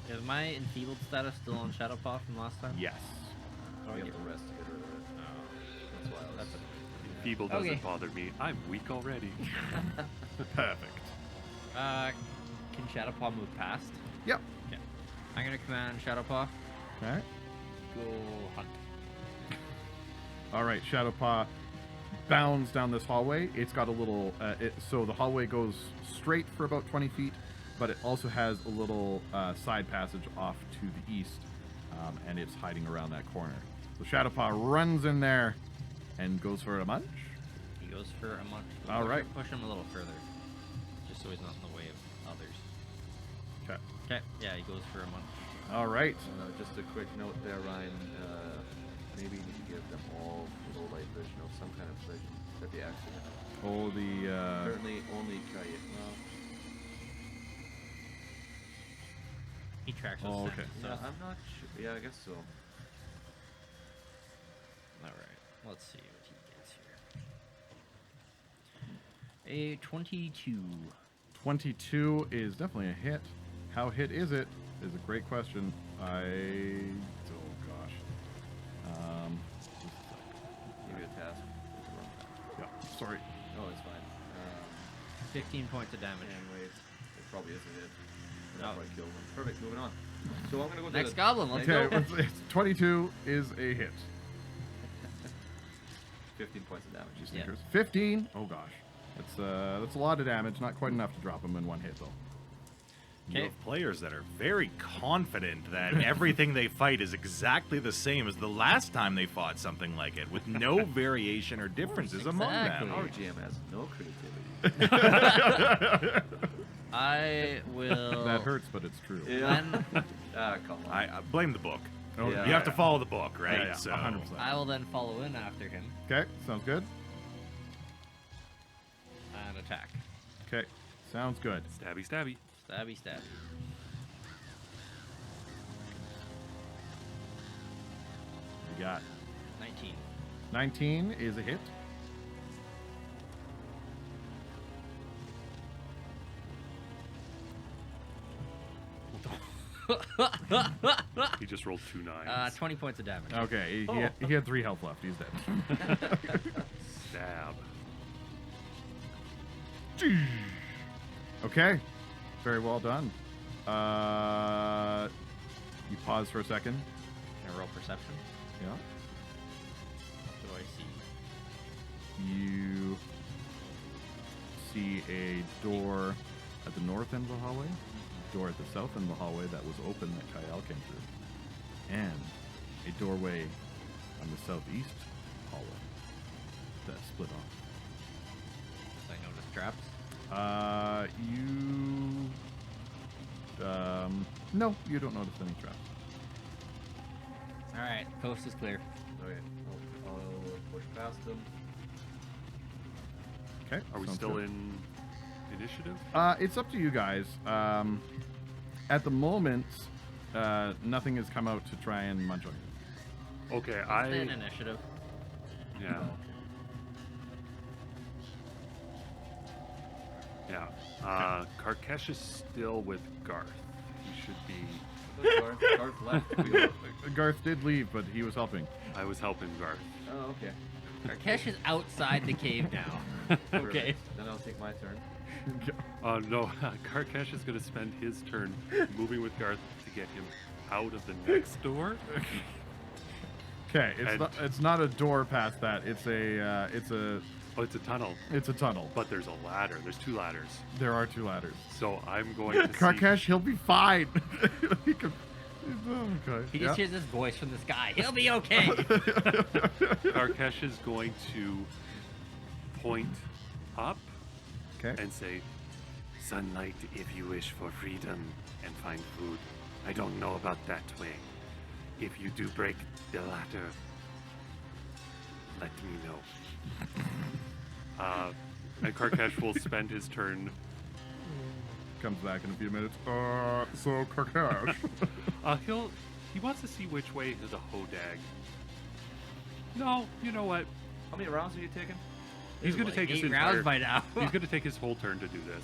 Is my enfeebled status still on Shadow Paw from last time? Yes. How do I We get have to rest to get rid of it. That's why I was... Feeble doesn't Okay. bother me. I'm weak already. Perfect. Can Shadow Paw move past? Yep. Yeah. I'm gonna command Shadow Paw. Okay. Go hunt. All right. Shadow Paw bounds down this hallway. It's got a little. So the hallway goes straight for about 20 feet, but it also has a little side passage off to the east, and it's hiding around that corner. So Shadow Paw runs in there and goes for a munch. He goes for a munch. All right. Push him a little further, just so he's not in the way of others. Okay. Okay. Yeah, he goes for a munch. All right. Just a quick note there, Ryan. Maybe you need to give them all low light vision of some kind of vision that they actually have. Oh, the. Apparently, only Kaya. Well, He tracks us. Oh, in, okay. So. yeah, I'm not sure. Yeah, I guess so. All right. Let's see what he gets here. A 22. 22 is definitely a hit. How hit is it? Is a great question. Oh gosh. Give you a task. Yeah. Sorry. Oh, it's fine. 15 points of damage. And wait, it probably is a hit. Oh. That probably killed him. Perfect. Moving on. So I'm gonna go to Next the goblin. Let's Okay. go. It's 22 is a hit. 15 points of damage. Yeah. 15. Oh gosh. That's a lot of damage. Not quite enough to drop him in one hit though. You Okay. have players that are very confident that everything they fight is exactly the same as the last time they fought something like it, with no variation or differences among Exactly. them. Our GM has no creativity. I will. That hurts, but it's true. Then Come on. I blame the book. Oh, Yeah. You have to follow the book, right? Yeah, So 100%. I will then follow in after him Okay. Sounds good. and attack. Okay. Sounds good. Stabby, stabby. Stabby, stabby. You got 19. 19 is a hit. He just rolled 2 9s. 20 points of damage. Okay. He had 3 health left. He's dead. Stab. Okay. Very well done. You pause for a second. Can I roll perception? Yeah. What do I see? You see a door at the north end of the hallway, a door at the south end of the hallway that was open that Kyle came through, and a doorway on the southeast hallway that split off. Do I notice traps? No, you don't notice any traps. Alright, coast is clear. Okay. I'll push past them. Okay. Are we sounds still good. in initiative? It's up to you guys. At the moment, nothing has come out to try and munch on you. Okay, Stay in initiative. Yeah. Yeah. Karkesh is still with Garth. He should be. Garth left. Garth did leave, but he was helping. I was helping Garth. Oh, okay. Karkesh is outside the cave now. Okay. Perfect. Then I'll take my turn. No, Karkesh is going to spend his turn moving with Garth to get him out of the next door. Okay, And- it's not a door past that. It's a Oh, it's a tunnel, it's a tunnel. but there's a ladder. There's 2 ladders. There are 2 ladders. So I'm going to see. Karkesh, he'll be fine. he can, okay. He just hears this voice from the sky. He'll be okay. Karkesh is going to point up Okay. and say, "Sunlight if you wish for freedom and find food. I don't know about that way. If you do break the ladder, let me know." And Karkesh will spend his turn. Comes back in a few minutes. So Karkesh. He wants to see which way is a hodag. No, you know what? How many rounds are you taking? He's going to take his 8 rounds entire. by now. He's going to take his whole turn to do this.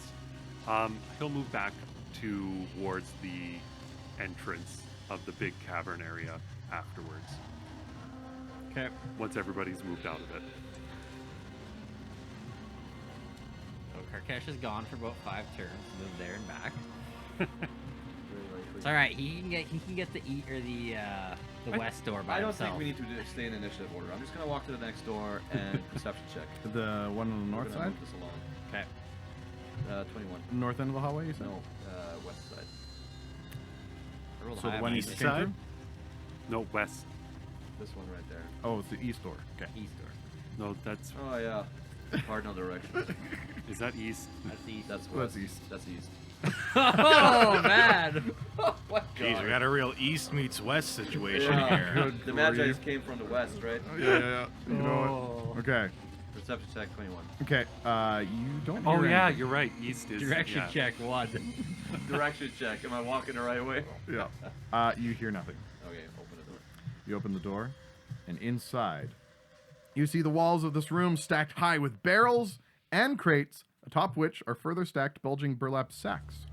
He'll move back towards the entrance of the big cavern area afterwards. Okay. Once everybody's moved out of it. So Karkesh is gone for about 5 turns. Move there and back. Very likely. It's all right. He can get the west door by I don't himself. think we need to stay in initiative order. I'm just gonna walk to the next door and perception check. The one on the We're north gonna side? move this along. Okay. 21. North end of the hallway, you said? No, west side. I rolled So high the on one my east initiative. came through? No, west. This one right there. Oh, it's the east door. Okay. East door. No, that's... Oh yeah. Cardinal direction. Is that east? That's east. That's Well, that's west. east. That's east. Oh man! What? Jeez, we got a real east meets west situation here. Good The grief. Magi's came from the west, right? Yeah. You know Oh. what? Okay. Perception check 21. Okay. You don't Oh hear yeah, anything. you're right. East is... Direction yeah. check 1. Direction check. Am I walking the right way? Yeah. You hear nothing. Okay, open the door. You open the door, and inside, you see the walls of this room stacked high with barrels and crates, atop which are further stacked bulging burlap sacks.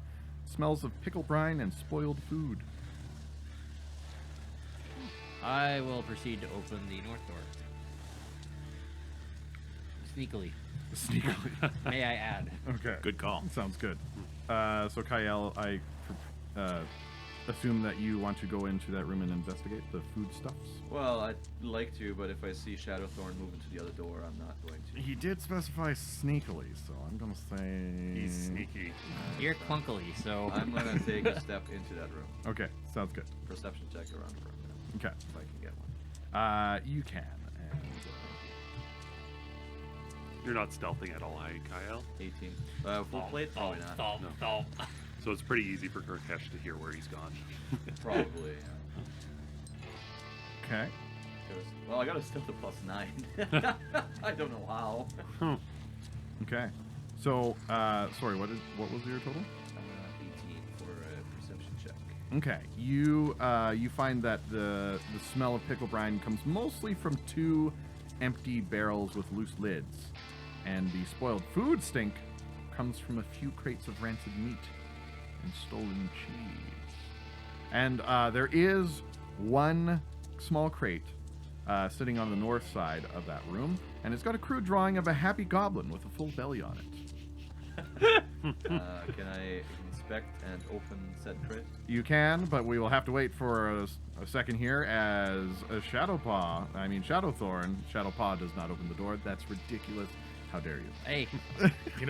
Smells of pickle brine and spoiled food. I will proceed to open the north door. Sneakily, Sneakily. may I add. Okay. Good call. Sounds good. So, Kyle, I assume that you want to go into that room and investigate the foodstuffs. Well, I'd like to, but if I see Shadowthorn moving to the other door, I'm not going to. He did specify sneakily, so I'm going to say... He's sneaky. You're clunkily, so I'm gonna take a step into that room. Okay, sounds good. Perception check around the room. Okay. If I can get one. You can. And, You're not stealthing at all, hey, Kyle? 18. Full plate? Probably not. Stomp, No. stomp. So it's pretty easy for Karkesh to hear where he's gone. Probably. okay. Well, I got a stealth of +9. I don't know how. Okay. So, sorry, what was your total? 18 for a perception check. Okay. You find that the smell of pickle brine comes mostly from 2 empty barrels with loose lids, and the spoiled food stink comes from a few crates of rancid meat and stolen cheese. And there is one small crate sitting on the north side of that room, and it's got a crude drawing of a happy goblin with a full belly on it. Can I inspect and open said crate? You can, but we will have to wait for a second here as a Shadowthorn. Shadowpaw does not open the door. That's ridiculous. How dare you? Hey,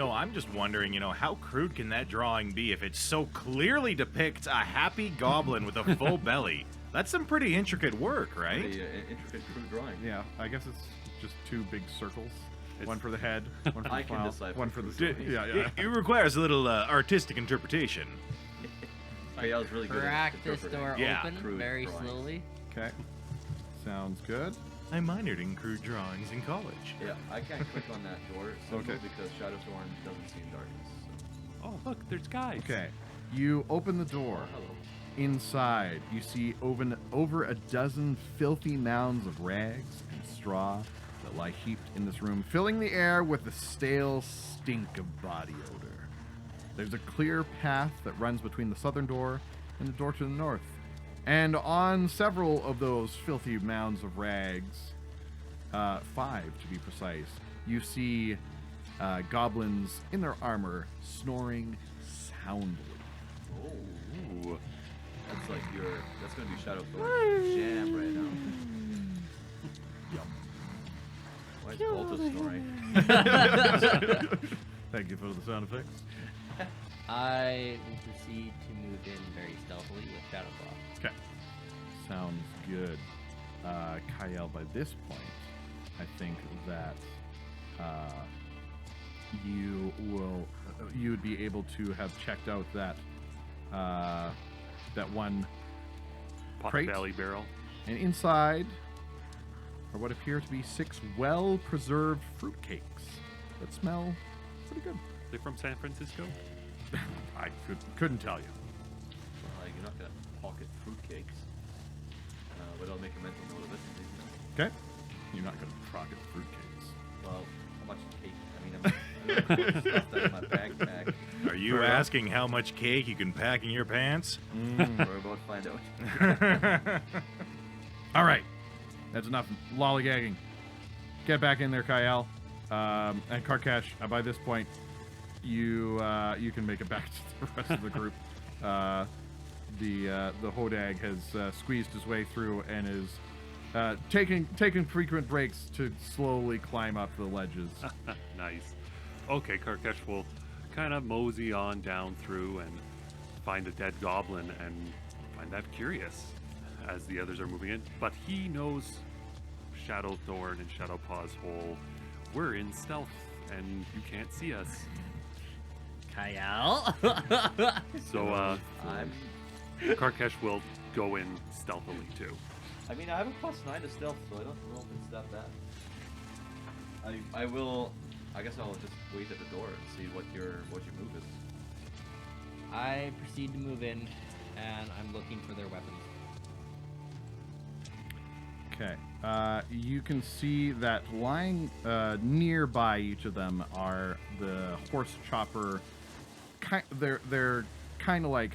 I'm just wondering, how crude can that drawing be if it so clearly depicts a happy goblin with a full belly? That's some pretty intricate work, right? The intricate crude drawing. Yeah, I guess it's just 2 big circles. It's- One for the head, one for I the can mouth, decipher one for the crude stomach. drawings. Yeah. It requires a little artistic interpretation. Okay, I was really good crack at this door Yeah, open crude very drawings. slowly. Okay. Sounds good. I minored in crude drawings in college. Yeah, I can't click on that door simply Okay. because Shadowthorn doesn't see in darkness. So. Oh, look, there's guys. Okay. You open the door. Hello. Inside, you see over a dozen filthy mounds of rags and straw that lie heaped in this room, filling the air with the stale stink of body odor. There's a clear path that runs between the southern door and the door to the north. And on several of those filthy mounds of rags, 5 to be precise, you see goblins in their armor snoring soundly. Oh. Ooh. That's gonna be Shadowthorn's jam right now. Why is Volta snoring? Thank you for the sound effects. I will proceed to move in very stealthily with Shadowclaw. Okay. Sounds good. Kyle, by this point, I think that you would be able to have checked out that one Pot crate. belly barrel. And inside are what appear to be 6 well-preserved fruitcakes that smell pretty good. They from San Francisco? I couldn't tell you. You're not gonna pocket fruitcakes. But I'll make a mental note of it. Okay? You're not going to pocket fruitcakes. Well, how much cake? I mean, I'm gonna stuff that in my backpack. Are you asking how much cake you can pack in your pants? We're about to find out. All right. That's enough lollygagging. Get back in there, Kyle. And Karkash, by this point, you can make it back to the rest of the group. The Hodag has squeezed his way through and is taking frequent breaks to slowly climb up the ledges. Nice. Okay, Karkesh will kind of mosey on down through and find a dead goblin and find that curious as the others are moving in. But he knows Shadowthorn and Shadowpaw's hole. We're in stealth and you can't see us. Kyle. So I'm. Karkesh will go in stealthily too. I mean, I have a +9 to stealth, so I don't know if it's that bad. I will. I guess I'll just wait at the door and see what your move is. I proceed to move in, and I'm looking for their weapons. Okay. You can see that lying nearby each of them are the horse chopper. They're kind of like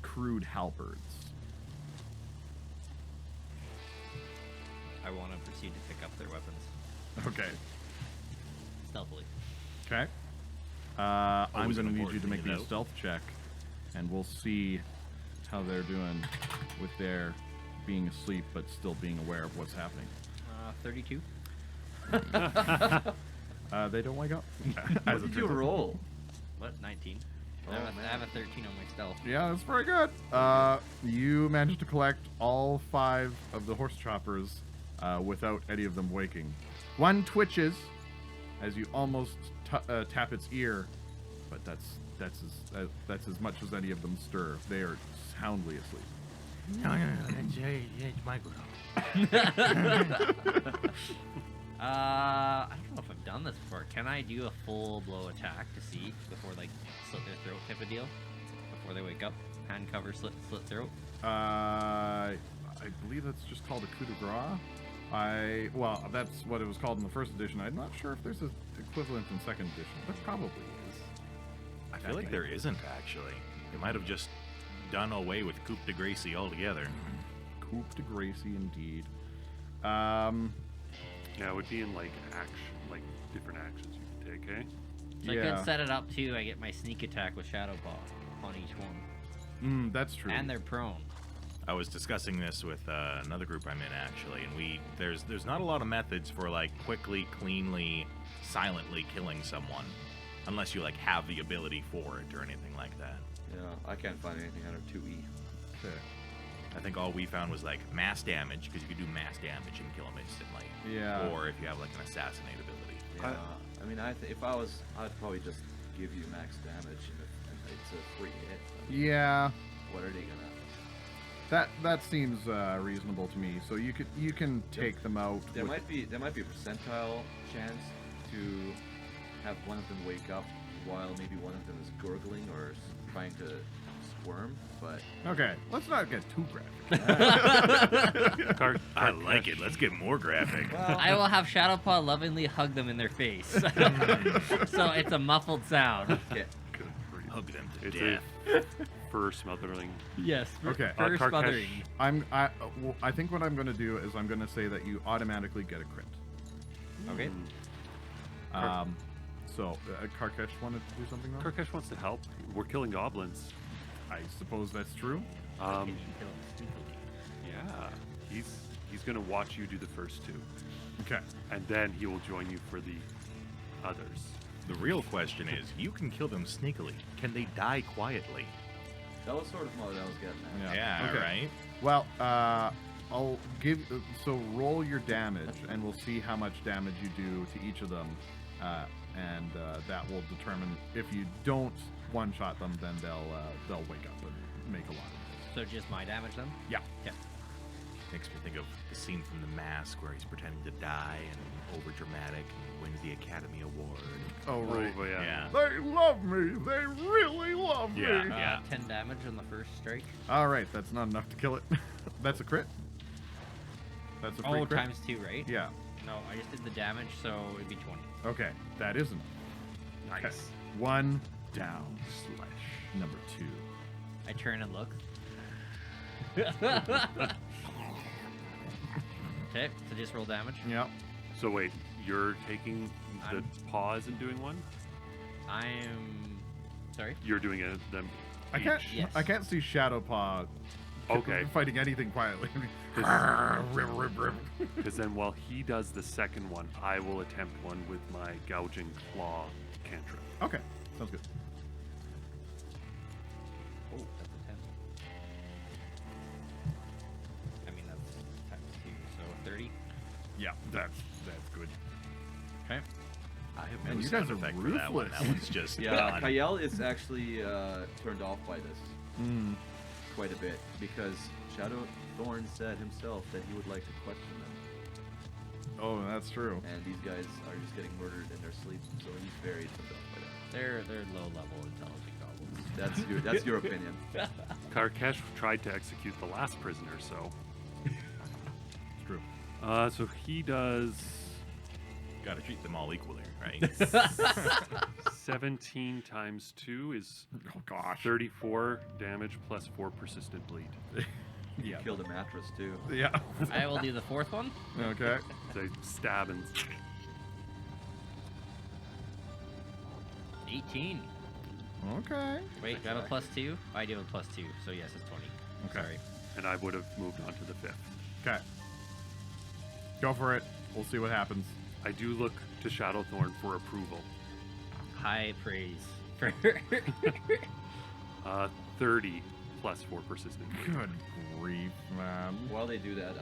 crude halberds. I want to proceed to pick up their weapons Okay. stealthily. Okay. I'm Always going an to need you important to make thing me to a know. stealth check, and we'll see how they're doing with their being asleep but still being aware of what's happening. 32. They don't wake up. What did you roll? What? 19. Oh, I have man. a 13 on my stealth. Yeah, that's very good. You managed to collect all 5 of the horse choppers without any of them waking. One twitches as you almost tap its ear, but that's as much as any of them stir. They are soundly asleep. No, that's my girl. I don't know if I've done this before. Can I do a full blow attack to see before, like, slit their throat type of deal? Before they wake up? Hand cover, slit throat? I believe that's just called a coup de grace. Well, that's what it was called in the first edition. I'm not sure if there's an equivalent in second edition. There probably is. I feel like there isn't actually. They might have just done away with Coupe de Gracie altogether. Coup de grace, indeed. Yeah, it would be in like different actions you can take, eh? So I Yeah. could set it up too. I get my sneak attack with Shadowpaw on each one. That's true. And they're prone. I was discussing this with another group I'm in actually, and there's not a lot of methods for like quickly, cleanly, silently killing someone, unless you like have the ability for it or anything like that. Yeah, I can't find anything under 2E. Okay. I think all we found was like mass damage, because you could do mass damage and kill them instantly. Yeah. Or if you have like an assassinate ability. Yeah, I mean, if I was, I'd probably just give you max damage, and if it's a free hit. I mean, Yeah. What are they gonna? That seems reasonable to me. So you can take them out. There with- might be a percentile chance to have one of them wake up while maybe one of them is gurgling or trying to squirm, but Okay, let's not get too graphic. I like it. Let's get more graphic. I will have Shadowpaw lovingly hug them in their face. So it's a muffled sound. okay. Hug them to It's death. a fur smothering. Yes. Okay. First Karkesh- smothering. I think what I'm going to do is I'm going to say that you automatically get a crit. Okay. So Karkesh wanted to do something else? Karkesh wants to help. We're killing goblins. I suppose that's true. Can you kill him sneakily? Yeah. He's gonna watch you do the first 2, Okay. and then he will join you for the others. The real question is, you can kill them sneakily. Can they die quietly? That was sort of what I was getting at. Yeah, Okay. right? Well, I'll give. So roll your damage, and we'll see how much damage you do to each of them, and that will determine if you don't one-shot them, then they'll wake up and make a lot of So just my damage then? Yeah. Okay. Makes me think of the scene from The Mask where he's pretending to die and over dramatic and wins the Academy Award. Oh, right. Oh, yeah. They love me. They really love Yeah. me. 10 damage on the first strike. All right, that's not enough to kill it. That's a crit. That's a free Oh, crit. times 2, right? Yeah. No, I just did the damage, so it'd be 20. Okay, that isn't. Nice. One down. Slash. Number 2. I turn and look. Okay, so just roll damage. Yep. So wait, you're taking the I'm- pause and doing one? I'm sorry. You're doing it them. I can't. each. Yes. I can't see Shadowpaw. Okay. Fighting anything quietly. Because then while he does the second one, I will attempt one with my gouging claw cantrip. Okay, sounds good. Oh, that's a 10. I mean, that's times 2, so 30. Yeah, that's good. Okay. I have Man, no you sound guys are effect for that one. ruthless. That one's just Yeah, done. Kyle is actually turned off by this Mm. quite a bit because Shadow Thorn said himself that he would like to question them, Oh, that's true. and these guys are just getting murdered in their sleep, so he's very turned off by that. They're low level intelligent goblins. That's your opinion. Karkesh tried to execute the last prisoner, so. It's true. So he does Got to treat them all equally, right? 17 times 2 is Oh gosh. 34 damage plus 4 persistent bleed. Yeah. Killed a mattress too. Yeah. I will do the fourth one. Okay. So I stab and 18. Okay. Wait, do I have a +2? I do have a +2, so yes, it's 20. Okay. Sorry. and I would have moved on to the 5th. Okay. Go for it. We'll see what happens. I do look to Shadowthorn for approval. High praise for 30 plus 4 persistent bleed. Good grief, man. While they do that,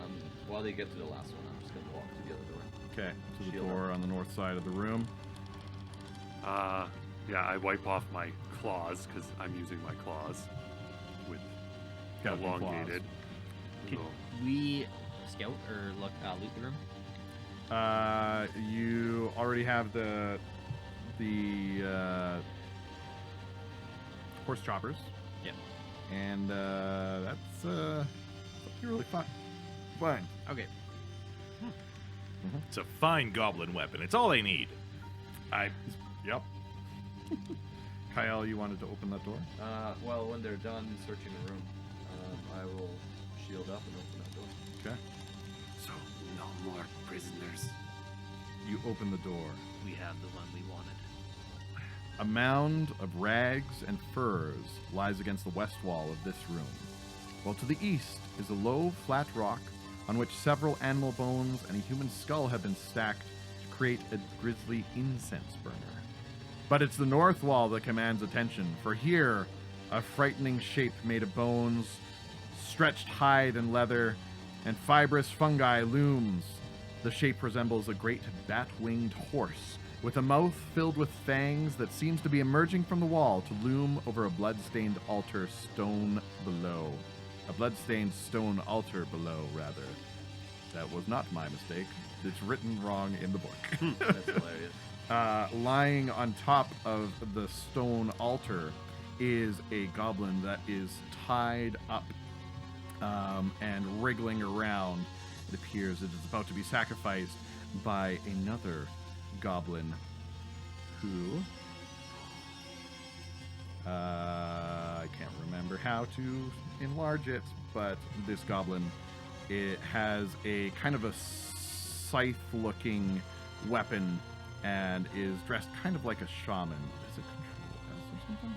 while they get to the last one, I'm just gonna walk to the other door. Okay, to the Shield door on the north side of the room. Yeah, I wipe off my claws because I'm using my claws with Got the claws. elongated. Could So, we scout or look loot the room? You already have the horse choppers, Yeah. and that's really fun. Fine. Okay. It's a fine goblin weapon. It's all they need. Yep. Kyle, you wanted to open that door? Well, when they're done searching the room, I will shield up and open that door. Okay. So, no more prisoners. You open the door. We have the one we wanted. A mound of rags and furs lies against the west wall of this room, while to the east is a low, flat rock on which several animal bones and a human skull have been stacked to create a grisly incense burner. But it's the north wall that commands attention, for here, a frightening shape made of bones, stretched hide and leather, and fibrous fungi looms. The shape resembles a great bat-winged horse, with a mouth filled with fangs that seems to be emerging from the wall to loom over a blood-stained altar stone below. A blood-stained stone altar below, rather. That was not my mistake. It's written wrong in the book. That's hilarious. Lying on top of the stone altar is a goblin that is tied up and wriggling around. It appears it is about to be sacrificed by another goblin who I can't remember how to enlarge it, but this goblin, it has a kind of a scythe-looking weapon and is dressed kind of like a shaman. Is it control S or something?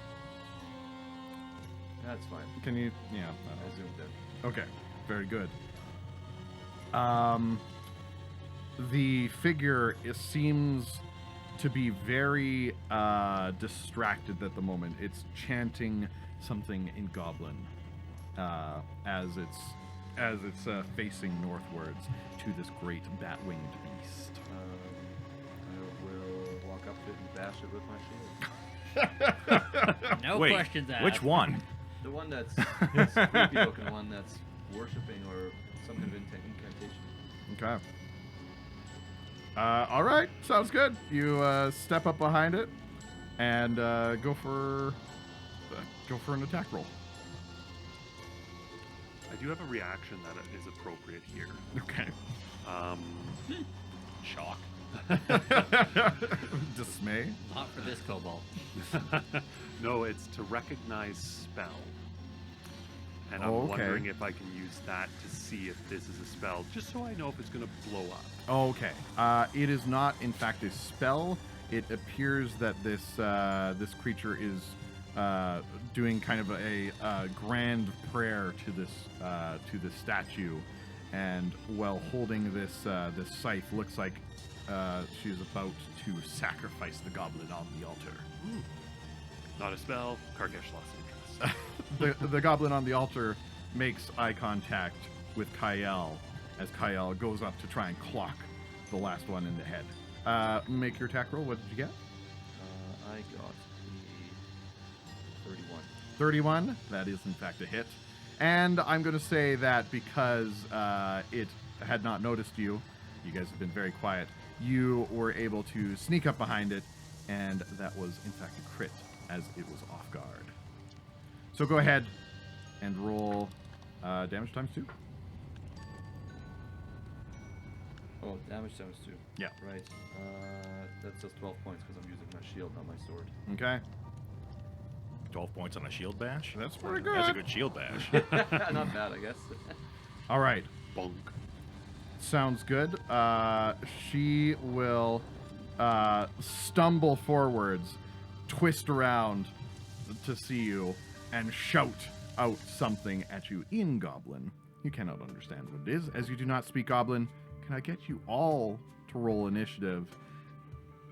That's fine. Can you? Yeah. I zoomed in. Okay. Very good. The figure seems to be very distracted at the moment. It's chanting something in Goblin as it's facing northwards to this great bat-winged beast. I will walk up to it and bash it with my shield. No Wait, questions asked. which one? The one that's creepy looking one that's worshipping or some kind of incantation. Okay. All right, sounds good. You step up behind it and go for an attack roll. I do have a reaction that is appropriate here. Okay. Shock. Dismay. Not for this kobold. No, it's to recognize spell. And Oh, I'm okay. wondering if I can use that to see if this is a spell, just so I know if it's going to blow up. Okay. It is not, in fact, a spell. It appears that this creature is doing kind of a grand prayer to this statue, and while holding this scythe, looks like she's about to sacrifice the goblin on the altar. Not a spell. Kargesh lost interest. The goblin on the altar makes eye contact with Kyle as Kyle goes up to try and clock the last one in the head. Make your attack roll. What did you get? I got the 31. 31. That is, in fact, a hit. And I'm going to say that because it had not noticed you, you guys have been very quiet, you were able to sneak up behind it, and that was, in fact, a crit, as it was off guard. So go ahead and roll damage times 2. Oh, damage times 2. Yeah. Right. That says 12 points because I'm using my shield, not my sword. Okay. 12 points on a shield bash. That's pretty good. That's a good shield bash. Not bad, I guess. All right. Bonk. Sounds good. She will stumble forwards, twist around to see you, and shout out something at you in Goblin. You cannot understand what it is, as you do not speak Goblin. Can I get you all to roll initiative?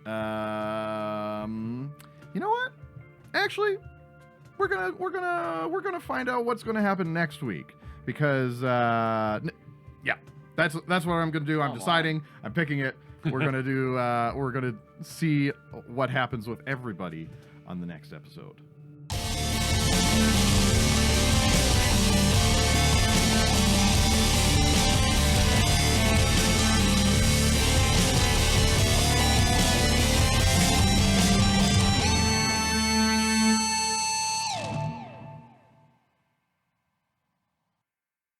You know what? Actually, we're gonna find out what's gonna happen next week, because yeah, that's what I'm gonna do. I'm Come deciding. I'm picking it. We're gonna do. We're gonna see what happens with everybody on the next episode.